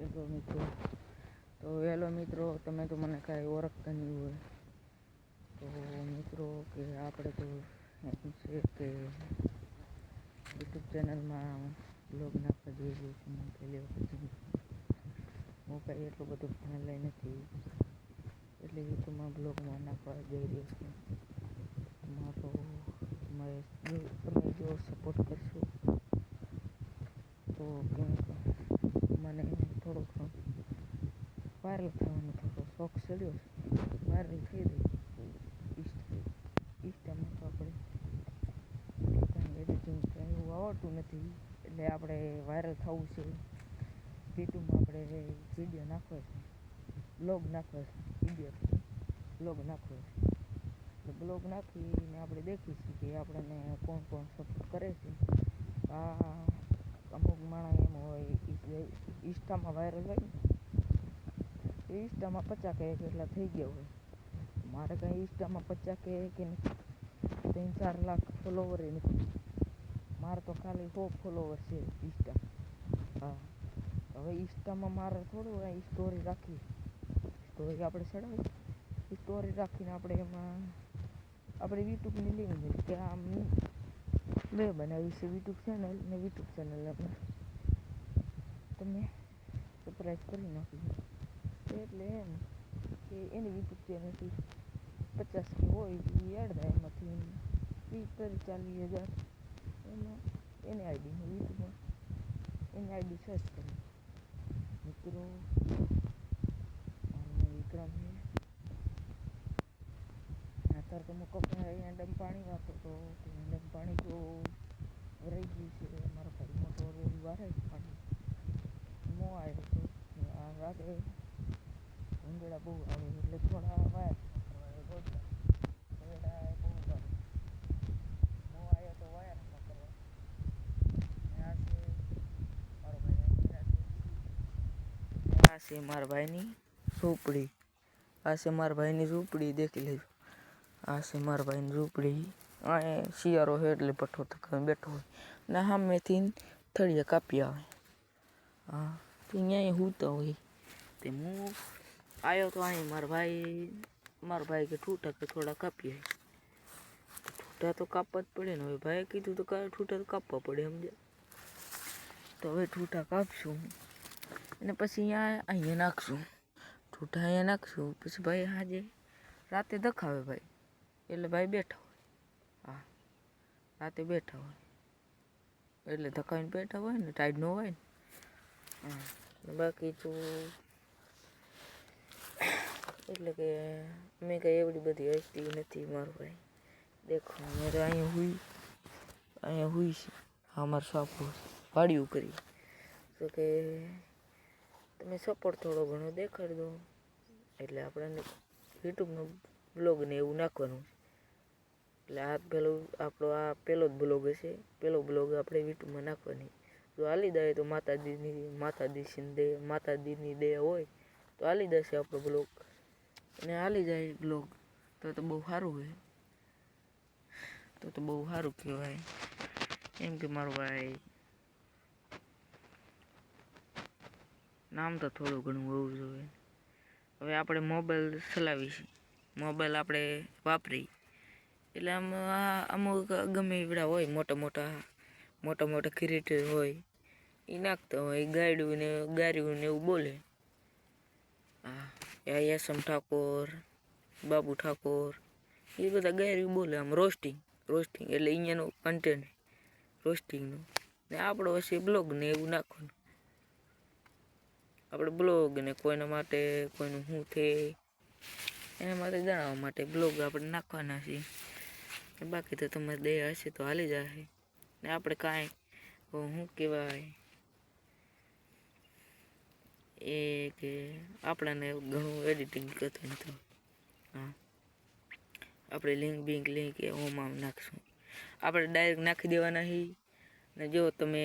Hello મિત્રો. તો hello મિત્રો, તમે તો મને કાંઈ ઓળખતા નહીં હોય તો મિત્રો કે આપણે તો એમ છે કે યુટ્યુબ ચેનલમાં બ્લોગ નાખવા જઈ રહ્યો છું. હું પહેલી વખત હું કાંઈ એટલું બધું ભણેલી નથી એટલે યુટ્યુબમાં બ્લોગમાં નાખવા જઈ રહ્યો છું. તમે જો સપોર્ટ કરશો તો મને થોડોક વાયરલ થવાનો થોડો શોખ ચડ્યો છે. વાયરલ થઈ જાય ઇન્સ્ટામાં તો આપણે કાંઈ એડિટિંગ કાંઈ એવું આવડતું નથી એટલે આપણે વાયરલ થવું છે. યુટ્યુબમાં આપણે વિડીયો નાખવો છે, બ્લોગ નાખવો છે, બ્લોગ નાખવો છે. એટલે બ્લોગ નાખીને આપણે દેખીશું કે આપણને કોણ કોણ સપોર્ટ કરે છે. અમુક માણસ એમ હોય ઇન્સ્ટામાં વાયરલ હોય ને ઇન્સ્ટામાં 50K એટલા થઈ ગયા હોય. મારે કાંઈ ઇન્સ્ટામાં 50K કે નથી, 3-4 લાખ ફોલોવર નથી. મારે તો ખાલી 100 ફોલોવર છે ઇન્સ્ટા. હા, હવે ઇન્સ્ટામાં મારે થોડું સ્ટોરી રાખી, સ્ટોરી આપણે ચડાવી, સ્ટોરી રાખીને આપણે એમાં આપણે યુટ્યુબની લિંક કે આમ મેં બનાવી છે યુટ્યુબ ચેનલ ને યુટ્યુબ ચેનલ આપણે તમે સબસ્ક્રાઈબ કરી નાખી એટલે એમ કે એની યુટ્યુબ ચેનલથી 50K હોય એ એડ થાય એમાંથી 30-40 હજાર એમાં એની આઈડીમાં યુટ્યુબમાં એની આઈડી સર્ચ કરી. મિત્રો મારું નામ વિક્રમ છે. અત્યારે તો હું અહીંયા ડમ પાણી વાપરતો તો ડમ પાણી તો વરાઈ ગયું છે. મારા ભાઈ મોટો વારે પાણી મો આવ્યો હતો. આ રાત્રે ઉંદરડા બહુ આવે એટલે થોડા વાયર ગોઠવા ઉંદરડા બહુ આવે. મો આવ્યો તો વાયર ન કરવા. આ છે મારા ભાઈની ઝૂંપડી. આ છે મારા ભાઈની ઝૂંપડી, દેખી લેજો. આ છે મારા ભાઈની ઝૂંપડી. અહીંયા શિયાળો છે એટલે પઠ્ઠો થકાને બેઠો હોય ને સામેથી થળિયા કાપી આવે. હા, તો અહીંયા સૂતા હોય. તે હું આવ્યો તો અહીં મારા ભાઈ કે ઠૂઠા કે થોડા કાપીએ. ઠૂઠા તો કાપવા જ પડે ને. હવે ભાઈએ કીધું તો ઠૂઠા તો કાપવા પડે સમજે. તો હવે ઠૂઠા કાપશું અને પછી અહીંયા નાખશું. ઠૂઠા અહીંયા નાખશું પછી ભાઈ સાંજે રાતે દખાવે ભાઈ એટલે ભાઈ બેઠા હોય. હા, રાતે બેઠા હોય એટલે ધકાવીને બેઠા હોય ને, ટાઈડ ન હોય ને. હા, બાકી તો એટલે કે મેં કંઈ એવડી બધી હસ્તી નથી. મારો ભાઈ દેખો મેં તો અહીંયા હુઈ છે. હા, મારું સાપુ વાડિયું કરી તો કે તમે સપોર્ટ થોડો ઘણો દેખાડી દો એટલે આપણને યુટ્યુબનો બ્લોગ ને એવું નાખવાનું. એટલે આપણો આ પહેલો જ બ્લોગ હશે. પહેલો બ્લોગ આપણે યુટ્યુબમાં નાખવાની. જો હાલી જાય તો માતાજીની દયા હોય તો હાલી જશે આપણો બ્લોગ. અને હાલી જાય બ્લોગ તો બહુ સારું હોય. તો બહુ સારું કહેવાય. એમ કે મારો ભાઈ નામ તો થોડું ઘણું હોવું જોઈએ. હવે આપણે મોબાઈલ ચલાવીશું, મોબાઈલ આપણે વાપરી એટલે આમ અમુક ગમે એવડા હોય મોટા ક્રિએટર હોય એ નાખતા હોય ગાર્યું ને એવું બોલે. હા, યશમ ઠાકોર, બાબુ ઠાકોર એ બધા ગાર્યું બોલે. આમ રોસ્ટિંગ એટલે અહીંયાનું કન્ટેન્ટ રોસ્ટિંગનું ને આપણો હશે બ્લોગ ને એવું નાખવાનું. આપણે બ્લોગ ને કોઈના માટે કોઈનું શું છે એના માટે જણાવવા માટે બ્લોગ આપણે નાખવાના છીએ. બાકી તો તમારે દયા હશે તો હાલી જશે ને. આપણે કાંઈ શું કહેવાય એ કે આપણને ઘણું એડિટિંગ કરતું નથી. હા, આપણે લિંક એ ઓમાં નાખશું. આપણે ડાયરેક્ટ નાખી દેવાના છીએ. ને જો તમે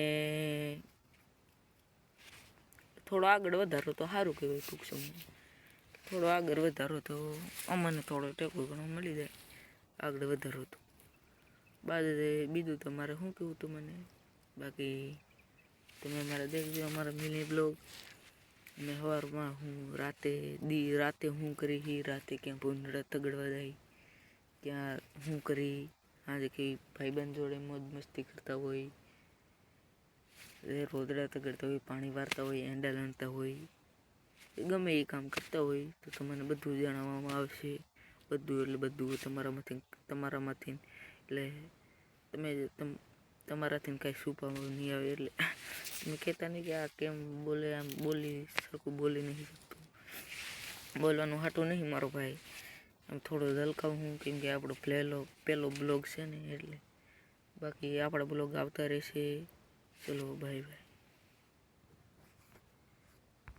થોડો આગળ વધારો તો સારું કહેવાય. ટૂંક સમય થોડો આગળ વધારો તો અમને થોડો ટેકો ઘણો મળી જાય. આગળ વધારો તો બીજું તમારે શું કહેવું હતું મને. બાકી તમે અમારા દેખજો અમારા મિની બ્લોગ ને સવારમાં હું રાતે હું કરી રાતે ક્યાં ભૂંડડા તગડવા જાય, ક્યાં હું કરી આજે કંઈ ભાઈબંધ જોડે મોજ મસ્તી કરતા હોય, રોદડા તગડતા હોય, પાણી વારતા હોય, એંડા લણતા હોય, ગમે એ કામ કરતા હોય તો તમને બધું જણાવવામાં આવશે. બધું એટલે બધું તમારામાંથી એટલે તમારાથી કાંઈ છુપાવવાનું નહીં આવે. એટલે તમે કહેતા નહીં કે આ કેમ બોલે, આમ સરખું બોલી નહીં શકતું. બોલવાનું હાટું નહીં મારો ભાઈ, આમ થોડો હલકાવું હું, કેમ કે આપણો પહેલો બ્લોગ છે ને એટલે. બાકી આપણા બ્લોગ આવતા રહેશે. ચલો બાય બાય.